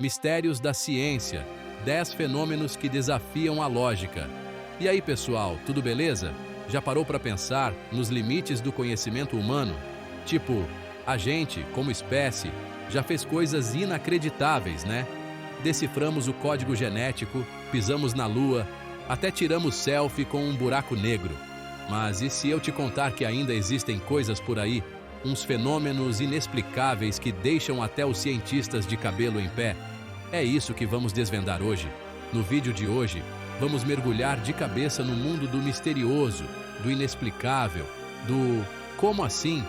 Mistérios da ciência, 10 fenômenos que desafiam a lógica. E aí, pessoal, tudo beleza? Já parou para pensar nos limites do conhecimento humano? Tipo, a gente, como espécie, já fez coisas inacreditáveis, né? Deciframos o código genético, pisamos na Lua, até tiramos selfie com um buraco negro. Mas e se eu te contar que ainda existem coisas por aí, uns fenômenos inexplicáveis que deixam até os cientistas de cabelo em pé? É isso que vamos desvendar hoje. No vídeo de hoje, vamos mergulhar de cabeça no mundo do misterioso, do inexplicável, do como assim?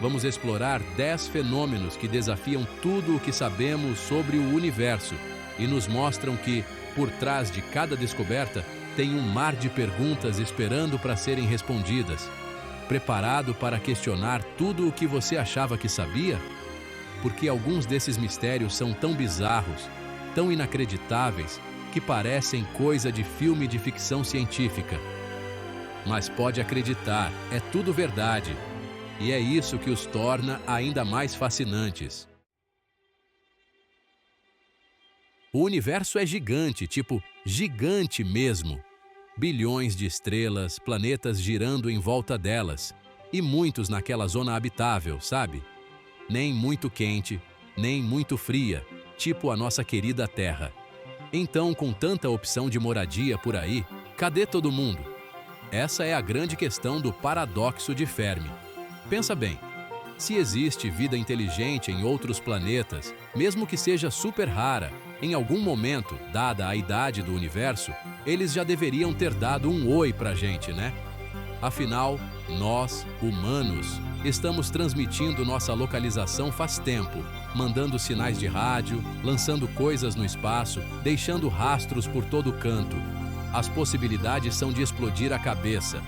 Vamos explorar 10 fenômenos que desafiam tudo o que sabemos sobre o universo e nos mostram que, por trás de cada descoberta, tem um mar de perguntas esperando para serem respondidas. Preparado para questionar tudo o que você achava que sabia? Porque alguns desses mistérios são tão bizarros, tão inacreditáveis, que parecem coisa de filme de ficção científica. Mas pode acreditar, é tudo verdade. E é isso que os torna ainda mais fascinantes. O universo é gigante, tipo, gigante mesmo. Bilhões de estrelas, planetas girando em volta delas. E muitos naquela zona habitável, sabe? Nem muito quente, nem muito fria, tipo a nossa querida Terra. Então, com tanta opção de moradia por aí, cadê todo mundo? Essa é a grande questão do paradoxo de Fermi. Pensa bem, se existe vida inteligente em outros planetas, mesmo que seja super rara, em algum momento, dada a idade do universo, eles já deveriam ter dado um oi pra gente, né? Afinal, nós, humanos, estamos transmitindo nossa localização faz tempo, mandando sinais de rádio, lançando coisas no espaço, deixando rastros por todo canto. As possibilidades são de explodir a cabeça.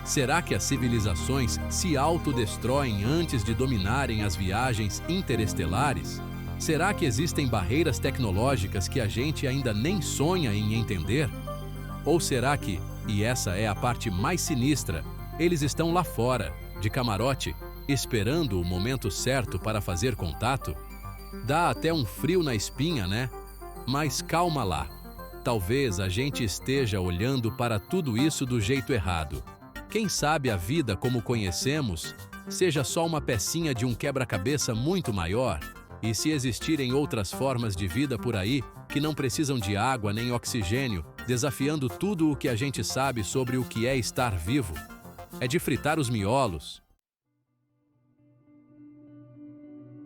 Será que as civilizações se autodestroem antes de dominarem as viagens interestelares? Será que existem barreiras tecnológicas que a gente ainda nem sonha em entender? Ou será que, e essa é a parte mais sinistra, eles estão lá fora, de camarote, esperando o momento certo para fazer contato? Dá até um frio na espinha, né? Mas calma lá. Talvez a gente esteja olhando para tudo isso do jeito errado. Quem sabe a vida como conhecemos seja só uma pecinha de um quebra-cabeça muito maior? E se existirem outras formas de vida por aí que não precisam de água nem oxigênio, desafiando tudo o que a gente sabe sobre o que é estar vivo? É de fritar os miolos.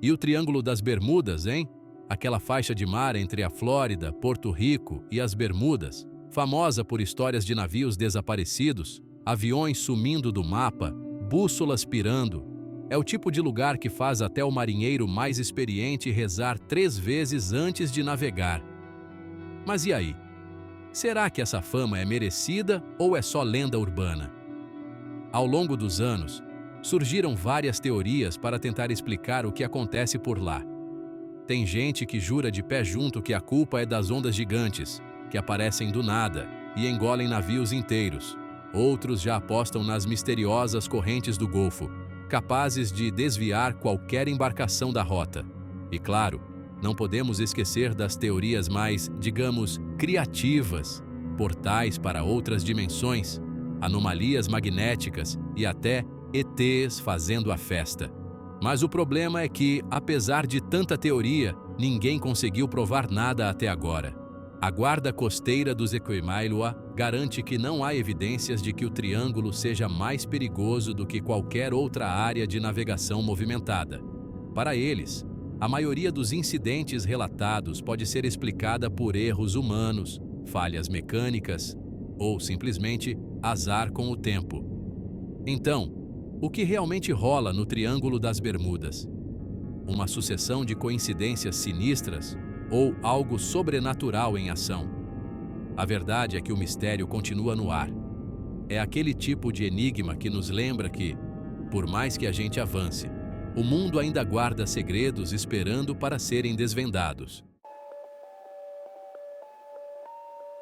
E o Triângulo das Bermudas, hein? Aquela faixa de mar entre a Flórida, Porto Rico e as Bermudas, famosa por histórias de navios desaparecidos, aviões sumindo do mapa, bússolas pirando. É o tipo de lugar que faz até o marinheiro mais experiente rezar 3 vezes antes de navegar. Mas e aí? Será que essa fama é merecida ou é só lenda urbana? Ao longo dos anos, surgiram várias teorias para tentar explicar o que acontece por lá. Tem gente que jura de pé junto que a culpa é das ondas gigantes, que aparecem do nada e engolem navios inteiros. Outros já apostam nas misteriosas correntes do Golfo, capazes de desviar qualquer embarcação da rota. E claro, não podemos esquecer das teorias mais, digamos, criativas, portais para outras dimensões, anomalias magnéticas e até ETs fazendo a festa. Mas o problema é que, apesar de tanta teoria, ninguém conseguiu provar nada até agora. A guarda costeira dos Equimailoa garante que não há evidências de que o triângulo seja mais perigoso do que qualquer outra área de navegação movimentada. Para eles, a maioria dos incidentes relatados pode ser explicada por erros humanos, falhas mecânicas ou, simplesmente, azar com o tempo. Então, o que realmente rola no Triângulo das Bermudas? Uma sucessão de coincidências sinistras ou algo sobrenatural em ação? A verdade é que o mistério continua no ar. É aquele tipo de enigma que nos lembra que, por mais que a gente avance, o mundo ainda guarda segredos esperando para serem desvendados.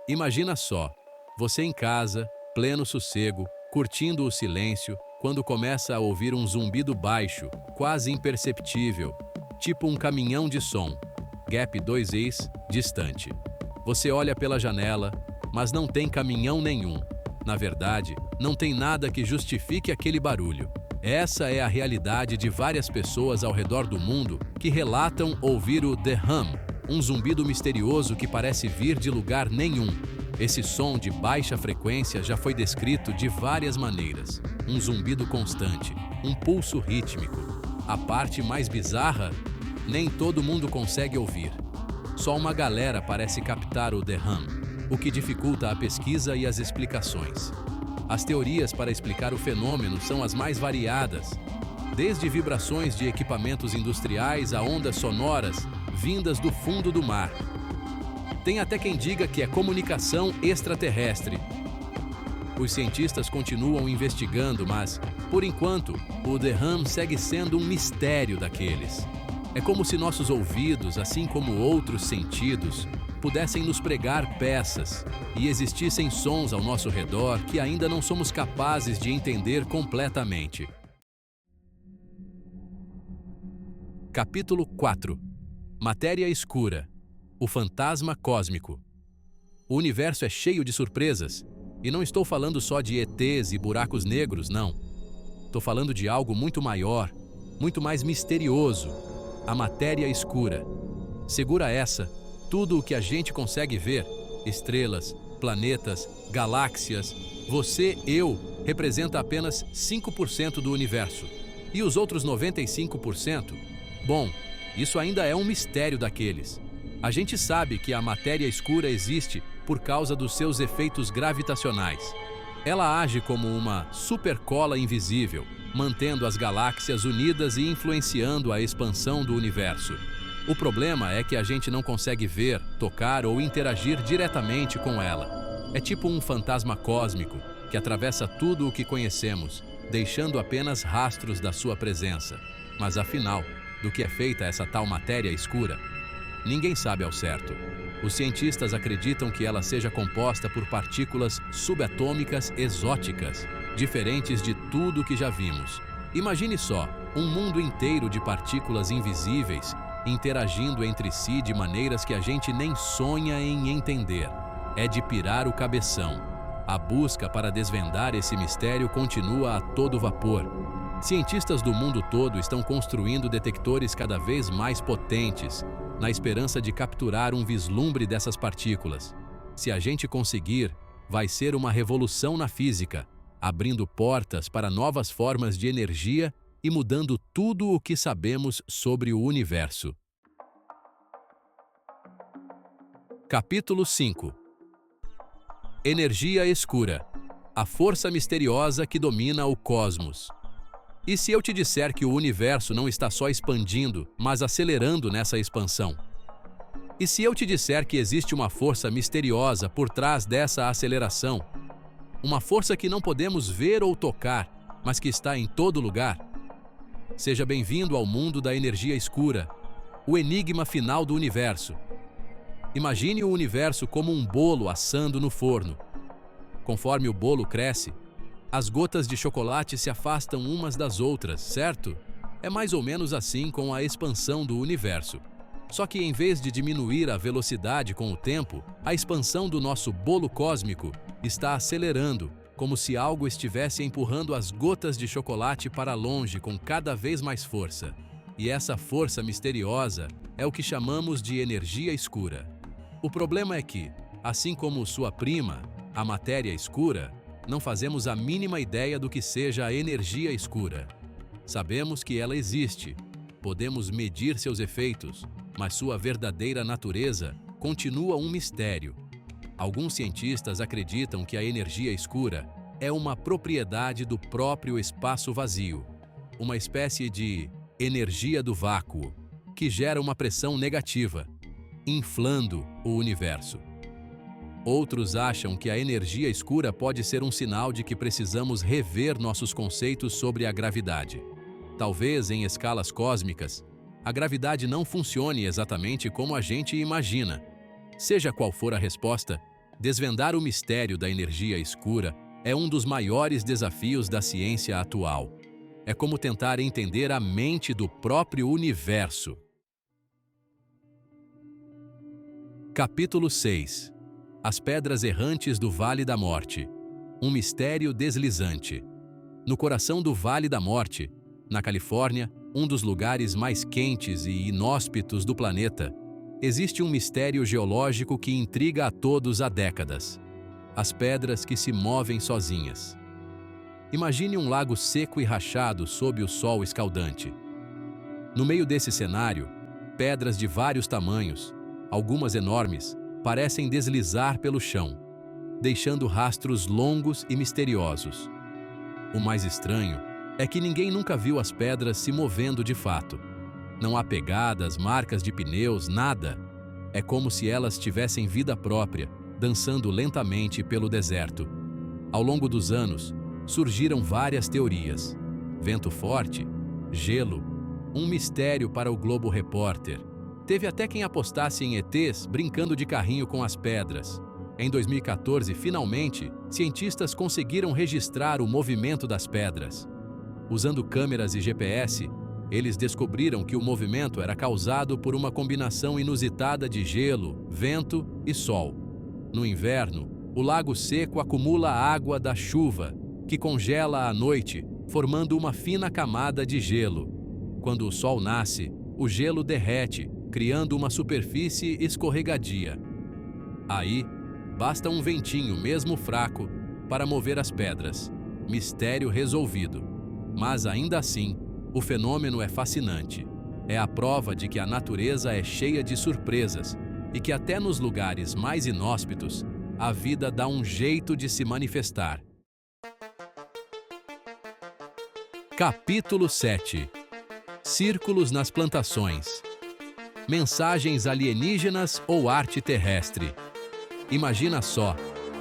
Imagina só, você em casa, pleno sossego, curtindo o silêncio, quando começa a ouvir um zumbido baixo, quase imperceptível, tipo um caminhão de som. Gap 2is, distante. Você olha pela janela, mas não tem caminhão nenhum. Na verdade, não tem nada que justifique aquele barulho. Essa é a realidade de várias pessoas ao redor do mundo que relatam ouvir o The Hum, um zumbido misterioso que parece vir de lugar nenhum. Esse som de baixa frequência já foi descrito de várias maneiras. Um zumbido constante, um pulso rítmico. A parte mais bizarra, nem todo mundo consegue ouvir. Só uma galera parece captar o The Hum, o que dificulta a pesquisa e as explicações. As teorias para explicar o fenômeno são as mais variadas, desde vibrações de equipamentos industriais a ondas sonoras vindas do fundo do mar. Tem até quem diga que é comunicação extraterrestre. Os cientistas continuam investigando, mas, por enquanto, o The Hum segue sendo um mistério daqueles. É como se nossos ouvidos, assim como outros sentidos, pudessem nos pregar peças e existissem sons ao nosso redor que ainda não somos capazes de entender completamente. Capítulo 4. Matéria escura. O fantasma cósmico. O universo é cheio de surpresas, e não estou falando só de ETs e buracos negros, não. Estou falando de algo muito maior, muito mais misterioso. A matéria escura. Segura essa. Tudo o que a gente consegue ver, estrelas, planetas, galáxias, você, eu, representa apenas 5% do universo. E os outros 95%? Bom, isso ainda é um mistério daqueles. A gente sabe que a matéria escura existe por causa dos seus efeitos gravitacionais. Ela age como uma supercola invisível, mantendo as galáxias unidas e influenciando a expansão do universo. O problema é que a gente não consegue ver, tocar ou interagir diretamente com ela. É tipo um fantasma cósmico que atravessa tudo o que conhecemos, deixando apenas rastros da sua presença. Mas afinal, do que é feita essa tal matéria escura? Ninguém sabe ao certo. Os cientistas acreditam que ela seja composta por partículas subatômicas exóticas, diferentes de tudo que já vimos. Imagine só, um mundo inteiro de partículas invisíveis interagindo entre si de maneiras que a gente nem sonha em entender. É de pirar o cabeção. A busca para desvendar esse mistério continua a todo vapor. Cientistas do mundo todo estão construindo detectores cada vez mais potentes, na esperança de capturar um vislumbre dessas partículas. Se a gente conseguir, vai ser uma revolução na física, abrindo portas para novas formas de energia e mudando tudo o que sabemos sobre o universo. Capítulo 5. Energia escura. A força misteriosa que domina o cosmos. E se eu te disser que o universo não está só expandindo, mas acelerando nessa expansão? E se eu te disser que existe uma força misteriosa por trás dessa aceleração? Uma força que não podemos ver ou tocar, mas que está em todo lugar? Seja bem-vindo ao mundo da energia escura, o enigma final do universo. Imagine o universo como um bolo assando no forno. Conforme o bolo cresce, as gotas de chocolate se afastam umas das outras, certo? É mais ou menos assim com a expansão do universo. Só que em vez de diminuir a velocidade com o tempo, a expansão do nosso bolo cósmico está acelerando, como se algo estivesse empurrando as gotas de chocolate para longe com cada vez mais força. E essa força misteriosa é o que chamamos de energia escura. O problema é que, assim como sua prima, a matéria escura, não fazemos a mínima ideia do que seja a energia escura. Sabemos que ela existe, podemos medir seus efeitos, mas sua verdadeira natureza continua um mistério. Alguns cientistas acreditam que a energia escura é uma propriedade do próprio espaço vazio, uma espécie de energia do vácuo, que gera uma pressão negativa, inflando o universo. Outros acham que a energia escura pode ser um sinal de que precisamos rever nossos conceitos sobre a gravidade. Talvez em escalas cósmicas, a gravidade não funcione exatamente como a gente imagina. Seja qual for a resposta, desvendar o mistério da energia escura é um dos maiores desafios da ciência atual. É como tentar entender a mente do próprio universo. Capítulo 6. As Pedras Errantes do Vale da Morte. Um mistério deslizante. No coração do Vale da Morte, na Califórnia, um dos lugares mais quentes e inóspitos do planeta, existe um mistério geológico que intriga a todos há décadas. As pedras que se movem sozinhas. Imagine um lago seco e rachado sob o sol escaldante. No meio desse cenário, pedras de vários tamanhos, algumas enormes, parecem deslizar pelo chão, deixando rastros longos e misteriosos. O mais estranho é que ninguém nunca viu as pedras se movendo de fato. Não há pegadas, marcas de pneus, nada. É como se elas tivessem vida própria, dançando lentamente pelo deserto. Ao longo dos anos, surgiram várias teorias. Vento forte, gelo, um mistério para o Globo Repórter. Teve até quem apostasse em ETs brincando de carrinho com as pedras. Em 2014, finalmente, cientistas conseguiram registrar o movimento das pedras. Usando câmeras e GPS, eles descobriram que o movimento era causado por uma combinação inusitada de gelo, vento e sol. No inverno, o lago seco acumula a água da chuva, que congela à noite, formando uma fina camada de gelo. Quando o sol nasce, o gelo derrete, criando uma superfície escorregadia. Aí, basta um ventinho, mesmo fraco, para mover as pedras. Mistério resolvido. Mas ainda assim, o fenômeno é fascinante. É a prova de que a natureza é cheia de surpresas e que até nos lugares mais inóspitos, a vida dá um jeito de se manifestar. Capítulo 7. Círculos nas plantações. Mensagens alienígenas ou arte terrestre? Imagina só,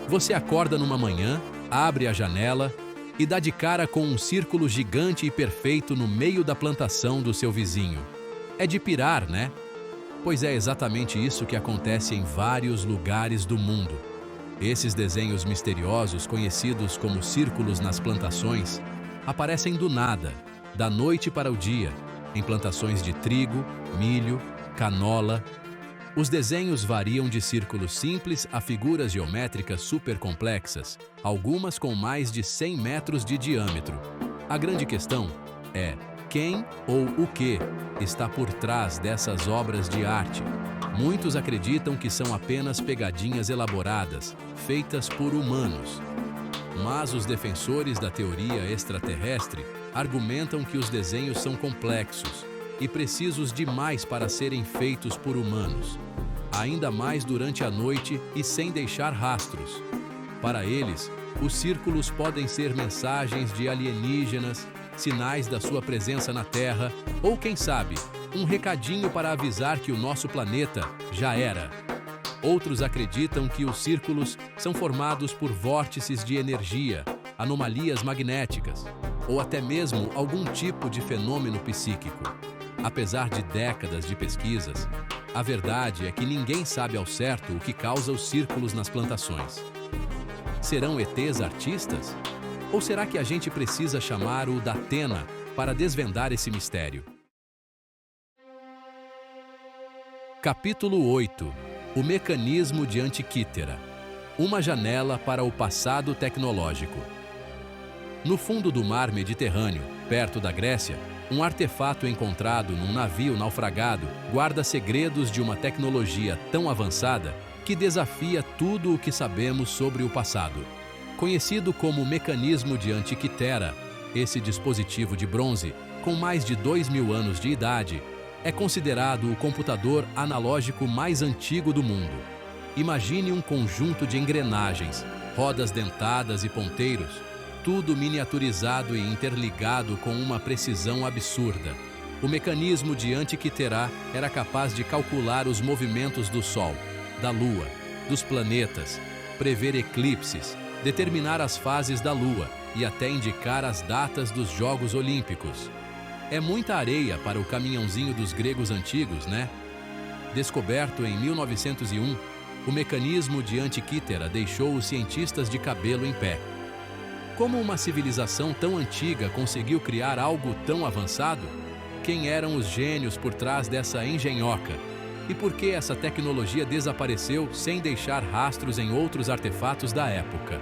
você acorda numa manhã, abre a janela e dá de cara com um círculo gigante e perfeito no meio da plantação do seu vizinho. É de pirar, né? Pois é exatamente isso que acontece em vários lugares do mundo. Esses desenhos misteriosos, conhecidos como círculos nas plantações, aparecem do nada, da noite para o dia, em plantações de trigo, milho, canola. Os desenhos variam de círculos simples a figuras geométricas supercomplexas, algumas com mais de 100 metros de diâmetro. A grande questão é quem ou o que está por trás dessas obras de arte. Muitos acreditam que são apenas pegadinhas elaboradas, feitas por humanos. Mas os defensores da teoria extraterrestre argumentam que os desenhos são complexos e precisos demais para serem feitos por humanos, ainda mais durante a noite e sem deixar rastros. Para eles, os círculos podem ser mensagens de alienígenas, sinais da sua presença na Terra ou, quem sabe, um recadinho para avisar que o nosso planeta já era. Outros acreditam que os círculos são formados por vórtices de energia, anomalias magnéticas ou até mesmo algum tipo de fenômeno psíquico. Apesar de décadas de pesquisas, a verdade é que ninguém sabe ao certo o que causa os círculos nas plantações. Serão ETs artistas? Ou será que a gente precisa chamar o Datena para desvendar esse mistério? Capítulo 8. O mecanismo de Antiquítera. Uma janela para o passado tecnológico. No fundo do mar Mediterrâneo, perto da Grécia, um artefato encontrado num navio naufragado guarda segredos de uma tecnologia tão avançada que desafia tudo o que sabemos sobre o passado. Conhecido como mecanismo de Antiquítera, esse dispositivo de bronze, com mais de 2.000 anos de idade, é considerado o computador analógico mais antigo do mundo. Imagine um conjunto de engrenagens, rodas dentadas e ponteiros, tudo miniaturizado e interligado com uma precisão absurda. O mecanismo de Antiquítera era capaz de calcular os movimentos do Sol, da Lua, dos planetas, prever eclipses, determinar as fases da Lua e até indicar as datas dos Jogos Olímpicos. É muita areia para o caminhãozinho dos gregos antigos, né? Descoberto em 1901, o mecanismo de Antiquítera deixou os cientistas de cabelo em pé. Como uma civilização tão antiga conseguiu criar algo tão avançado? Quem eram os gênios por trás dessa engenhoca? E por que essa tecnologia desapareceu sem deixar rastros em outros artefatos da época?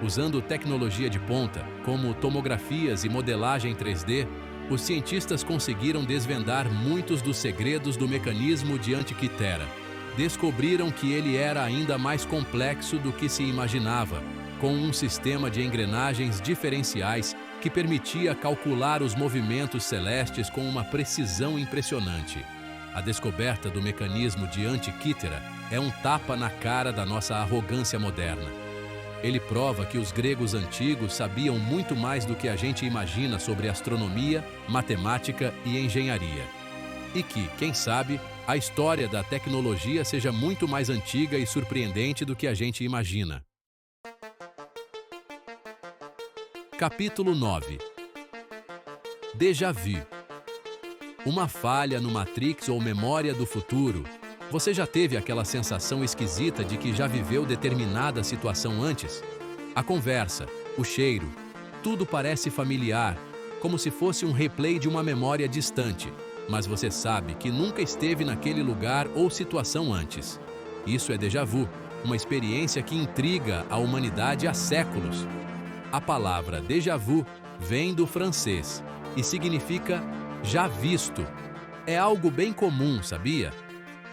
Usando tecnologia de ponta, como tomografias e modelagem 3D, os cientistas conseguiram desvendar muitos dos segredos do mecanismo de Antikythera. Descobriram que ele era ainda mais complexo do que se imaginava, com um sistema de engrenagens diferenciais que permitia calcular os movimentos celestes com uma precisão impressionante. A descoberta do mecanismo de Antikythera é um tapa na cara da nossa arrogância moderna. Ele prova que os gregos antigos sabiam muito mais do que a gente imagina sobre astronomia, matemática e engenharia. E que, quem sabe, a história da tecnologia seja muito mais antiga e surpreendente do que a gente imagina. Capítulo 9. Déjà vu. Uma falha no Matrix ou memória do futuro. Você já teve aquela sensação esquisita de que já viveu determinada situação antes? A conversa, o cheiro, tudo parece familiar, como se fosse um replay de uma memória distante, mas você sabe que nunca esteve naquele lugar ou situação antes. Isso é déjà vu, uma experiência que intriga a humanidade há séculos. A palavra déjà vu vem do francês e significa já visto. É algo bem comum, sabia?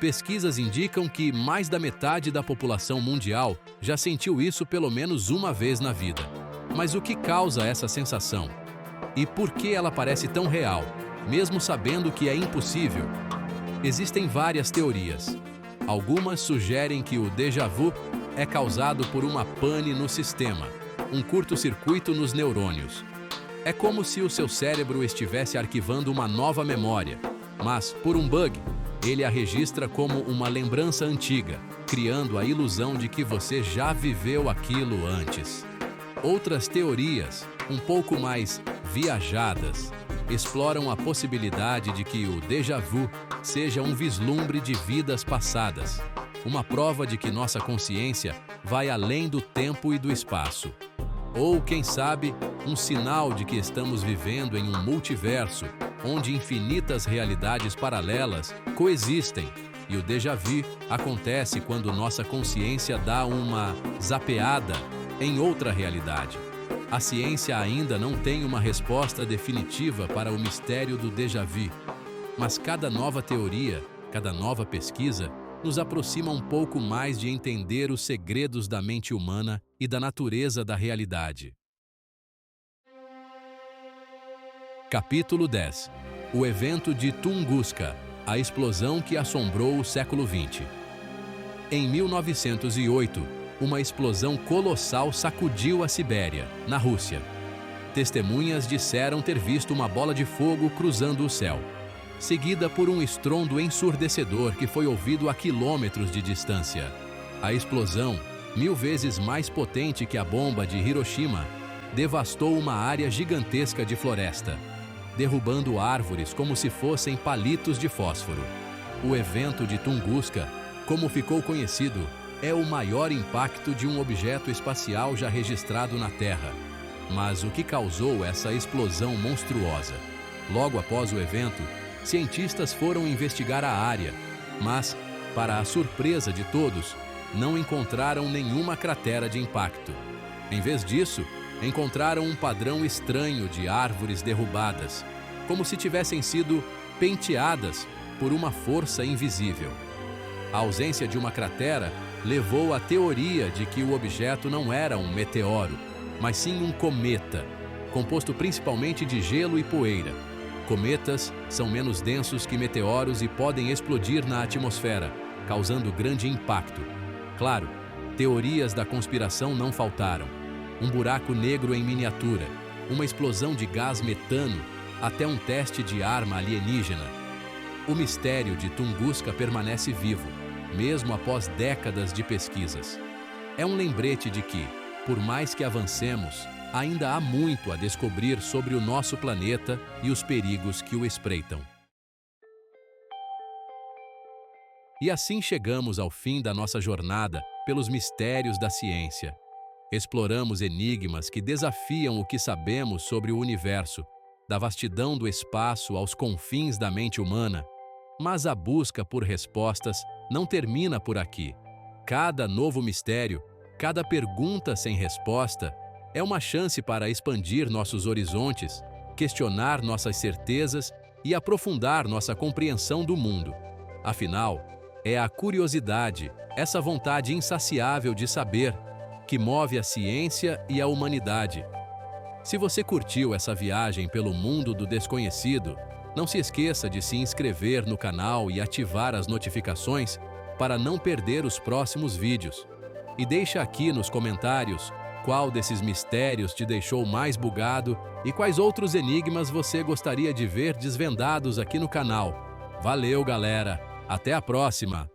Pesquisas indicam que mais da metade da população mundial já sentiu isso pelo menos uma vez na vida. Mas o que causa essa sensação? E por que ela parece tão real, mesmo sabendo que é impossível? Existem várias teorias. Algumas sugerem que o déjà vu é causado por uma pane no sistema, um curto-circuito nos neurônios. É como se o seu cérebro estivesse arquivando uma nova memória, mas, por um bug, ele a registra como uma lembrança antiga, criando a ilusão de que você já viveu aquilo antes. Outras teorias, um pouco mais viajadas, exploram a possibilidade de que o déjà vu seja um vislumbre de vidas passadas, uma prova de que nossa consciência vai além do tempo e do espaço. Ou, quem sabe, um sinal de que estamos vivendo em um multiverso, onde infinitas realidades paralelas coexistem, e o déjà vu acontece quando nossa consciência dá uma zapeada em outra realidade. A ciência ainda não tem uma resposta definitiva para o mistério do déjà vu, mas cada nova teoria, cada nova pesquisa, nos aproxima um pouco mais de entender os segredos da mente humana e da natureza da realidade. Capítulo 10. O evento de Tunguska, a explosão que assombrou o século XX. Em 1908, uma explosão colossal sacudiu a Sibéria, na Rússia. Testemunhas disseram ter visto uma bola de fogo cruzando o céu, seguida por um estrondo ensurdecedor que foi ouvido a quilômetros de distância. A explosão, 1000 vezes mais potente que a bomba de Hiroshima, devastou uma área gigantesca de floresta, derrubando árvores como se fossem palitos de fósforo. O evento de Tunguska, como ficou conhecido, é o maior impacto de um objeto espacial já registrado na Terra. Mas o que causou essa explosão monstruosa? Logo após o evento, cientistas foram investigar a área, mas, para a surpresa de todos, não encontraram nenhuma cratera de impacto. Em vez disso, encontraram um padrão estranho de árvores derrubadas, como se tivessem sido penteadas por uma força invisível. A ausência de uma cratera levou à teoria de que o objeto não era um meteoro, mas sim um cometa, composto principalmente de gelo e poeira. Cometas são menos densos que meteoros e podem explodir na atmosfera, causando grande impacto. Claro, teorias da conspiração não faltaram. Um buraco negro em miniatura, uma explosão de gás metano, até um teste de arma alienígena. O mistério de Tunguska permanece vivo, mesmo após décadas de pesquisas. É um lembrete de que, por mais que avancemos, ainda há muito a descobrir sobre o nosso planeta e os perigos que o espreitam. E assim chegamos ao fim da nossa jornada pelos mistérios da ciência. Exploramos enigmas que desafiam o que sabemos sobre o universo, da vastidão do espaço aos confins da mente humana, Mas a busca por respostas não termina por aqui. Cada novo mistério, cada pergunta sem resposta, é uma chance para expandir nossos horizontes, questionar nossas certezas e aprofundar nossa compreensão do mundo. Afinal, é a curiosidade, essa vontade insaciável de saber, que move a ciência e a humanidade. Se você curtiu essa viagem pelo mundo do desconhecido, não se esqueça de se inscrever no canal e ativar as notificações para não perder os próximos vídeos. E deixa aqui nos comentários qual desses mistérios te deixou mais bugado e quais outros enigmas você gostaria de ver desvendados aqui no canal. Valeu, galera! Até a próxima!